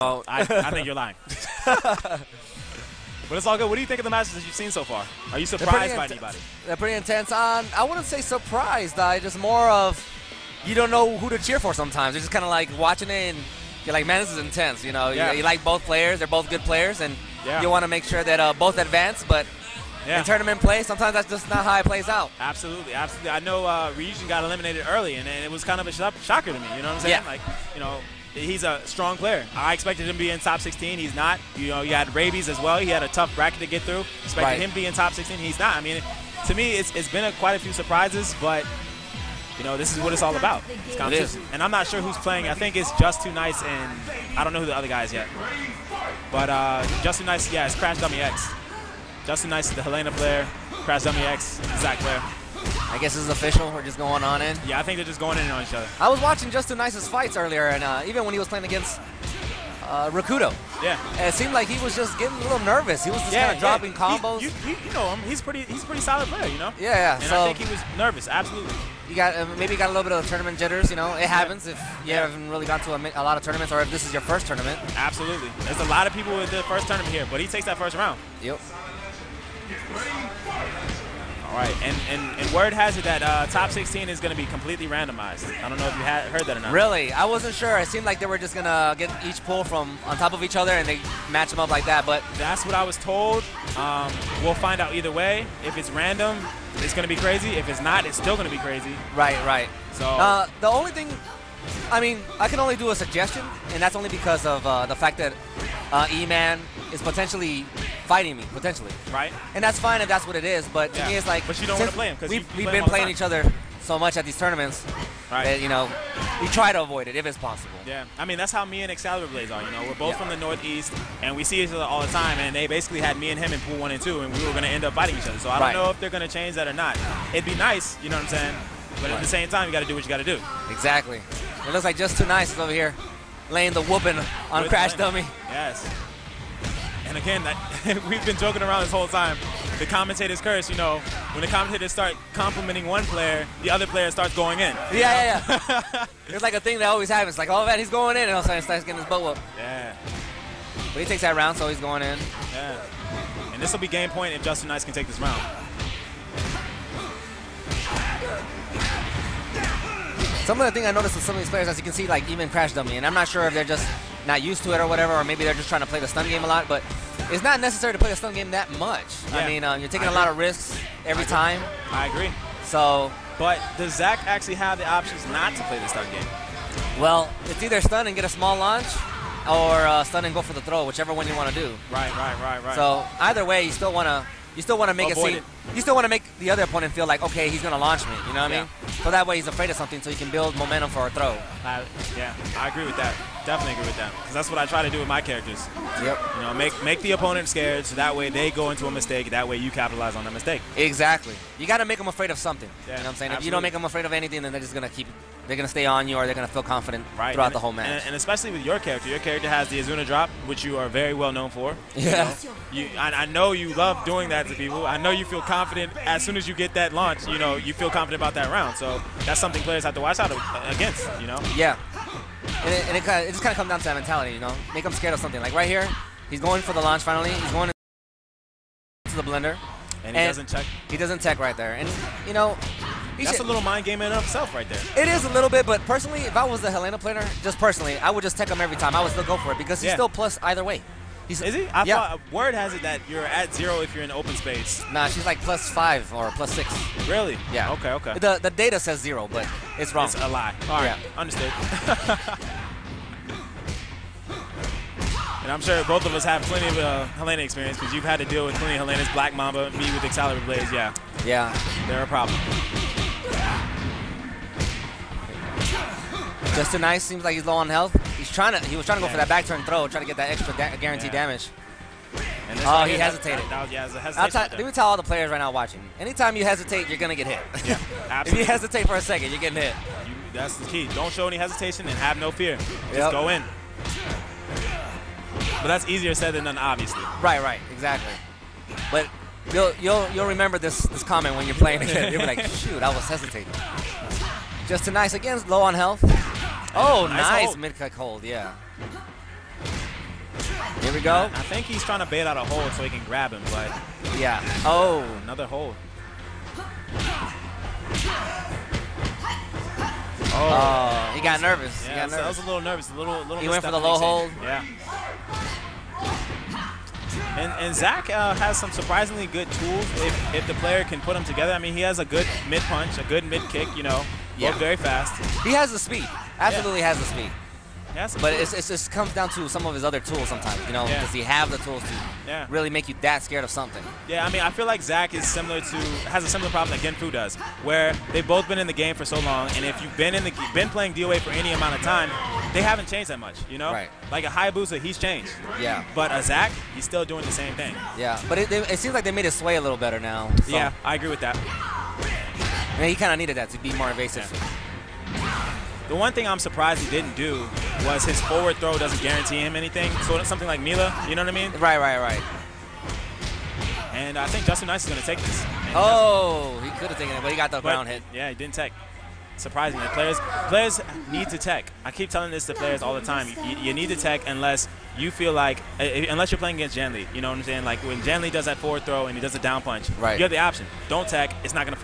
Oh, I think you're lying. But it's all good. What do you think of the matches that you've seen so far? Are you surprised by anybody? They're pretty intense. I wouldn't say surprised. Just more of you don't know who to cheer for sometimes. You're just kind of like watching it and you're like, man, this is intense. You know, you like both players. They're both good players, and you want to make sure that both advance. But in tournament play, sometimes that's just not how it plays out. Absolutely, absolutely. I know Ryujin got eliminated early, and it was kind of a shocker to me. You know what I'm saying? Yeah. Like, you know, he's a strong player. I expected him to be in top 16. He's not. You know, you had Rabies as well. He had a tough bracket to get through. Expected him to be in top 16. He's not. I mean, to me, it's been quite a few surprises, but you know, this is what it's all about. It's competition. And I'm not sure who's playing. I think it's Juss2nyce, and I don't know who the other guy is yet. But Juss2nyce, yeah, it's CrashDummyX. Juss2nyce is the Helena player. CrashDummyX, Zack player. I guess this is official. We're just going on in. Yeah, I think they're just going in on each other. I was watching Juss2nyce's fights earlier, and even when he was playing against Rakudo, it seemed like he was just getting a little nervous. He was just kind of dropping combos. You know him. He's pretty solid player, you know. Yeah. And so I think he was nervous. Absolutely. You got maybe got a little bit of tournament jitters. You know, it happens if you haven't really gone to a lot of tournaments, or if this is your first tournament. Absolutely. There's a lot of people with the first tournament here, but he takes that first round. Yep. All right, and word has it that top 16 is going to be completely randomized. I don't know if you had heard that or not. Really? I wasn't sure. It seemed like they were just going to get each pull from on top of each other and they match them up like that. But that's what I was told. We'll find out either way. If it's random, it's going to be crazy. If it's not, it's still going to be crazy. Right. So the only thing, I mean, I can only do a suggestion, and that's only because of the fact that E-Man is potentially fighting me, potentially. Right. And that's fine if that's what it is, but to me it's like, but you don't want to play him because we've been playing each other so much at these tournaments that, you know, we try to avoid it if it's possible. Yeah, I mean, that's how me and Excalibur Blaze are, you know. We're both from the Northeast, and we see each other all the time, and they basically had me and him in Pool 1 and 2, and we were going to end up fighting each other. So I don't know if they're going to change that or not. It'd be nice, you know what I'm saying? But at the same time, you got to do what you got to do. Exactly. It looks like Juss2nyce is over here laying the whooping on Crash Dummy. Yes. And again, we've been joking around this whole time. The commentator's curse, you know, when the commentators start complimenting one player, the other player starts going in. Yeah. It's like a thing that always happens. Like, oh man, he's going in, and all of a sudden he starts getting his butt whooped. Yeah. But he takes that round, so he's going in. Yeah. And this will be game point if Juss2nyce can take this round. Some of the thing I noticed with some of these players, as you can see, like even Crash Dummy, and I'm not sure if they're just not used to it or whatever, or maybe they're just trying to play the stun game a lot, but it's not necessary to play the stun game that much. Yeah. I mean, you're taking a lot of risks every time. I agree. So, but does Zack actually have the options not to play the stun game? Well, it's either stun and get a small launch, or stun and go for the throw, whichever one you want to do. Right. So either way, you still want to make it seem. You still want to make the other opponent feel like, okay, he's going to launch me. You know what I mean? So that way he's afraid of something, so he can build momentum for a throw. Yeah, I agree with that. Definitely agree with that. Because that's what I try to do with my characters. Yep. You know, make the opponent scared, so that way they go into a mistake. That way you capitalize on that mistake. Exactly. You got to make them afraid of something. Yeah, you know what I'm saying? Absolutely. If you don't make them afraid of anything, then they're just going to keep. They're going to stay on you, or they're going to feel confident throughout the whole match. And especially with your character. Your character has the Azuna drop, which you are very well known for. Yeah. You know? I know you love doing that to people. I know you feel confident as soon as you get that launch. You know, you feel confident about that round. So that's something players have to watch out against, you know? Yeah. And it just kind of comes down to that mentality, you know? Make them scared of something. Like right here, he's going for the launch finally. He's going into the blender. And he doesn't check. He doesn't tech right there. And, you know, that's a little mind game in and of itself right there. It is a little bit, but personally, if I was the Helena player, just personally, I would just tech him every time. I would still go for it because he's still plus either way. Is he? I thought word has it that you're at 0 if you're in open space. Nah, she's like +5 or +6. Really? Yeah. Okay. The data says 0, but it's wrong. It's a lie. All right. Understood. And I'm sure both of us have plenty of Helena experience because you've had to deal with plenty of Helena's, Black Mamba, me with Excalibur Blaze. Yeah. They're a problem. Juss2nyce seems like he's low on health. He was trying to go for that back turn throw, trying to get that extra guaranteed damage. And he hesitated. Let me tell all the players right now watching. Anytime you hesitate, you're going to get hit. Yeah, absolutely. If you hesitate for a second, you're getting hit. That's the key. Don't show any hesitation and have no fear. Just go in. But that's easier said than done, obviously. Right, exactly. But you'll remember this comment when you're playing again. You'll be like, shoot, I was hesitating. Juss2nyce again, low on health. Oh, nice mid-kick hold, yeah. we go. I think he's trying to bait out a hold so he can grab him, but yeah. Oh, another hold. Oh, he got nervous. Yeah, that was a little nervous. He went for the low hold. Yeah. And Zack has some surprisingly good tools if the player can put them together. I mean, he has a good mid punch, a good mid kick, you know, both very fast. He has the speed. Absolutely has the speed. But it just comes down to some of his other tools sometimes, you know, does he have the tools to really make you that scared of something? Yeah, I mean, I feel like Zack has a similar problem that Genfu does, where they've both been in the game for so long, and if you've been playing DOA for any amount of time, they haven't changed that much, you know? Right. Like a Hayabusa, he's changed. Yeah. But a Zack, he's still doing the same thing. Yeah, but it seems like they made it sway a little better now. So. Yeah, I agree with that. Yeah, he kind of needed that to be more evasive. Yeah. The one thing I'm surprised he didn't do was his forward throw doesn't guarantee him anything. So something like Mila, you know what I mean? Right. And I think Juss2nyce is going to take this. He could have taken it, but he got the ground hit. Yeah, he didn't tech. Surprisingly, players need to tech. I keep telling this to players all the time. You need to tech unless you feel like, unless you're playing against Janli. You know what I'm saying? Like when Janli does that forward throw and he does a down punch, you have the option. Don't tech. It's not going to force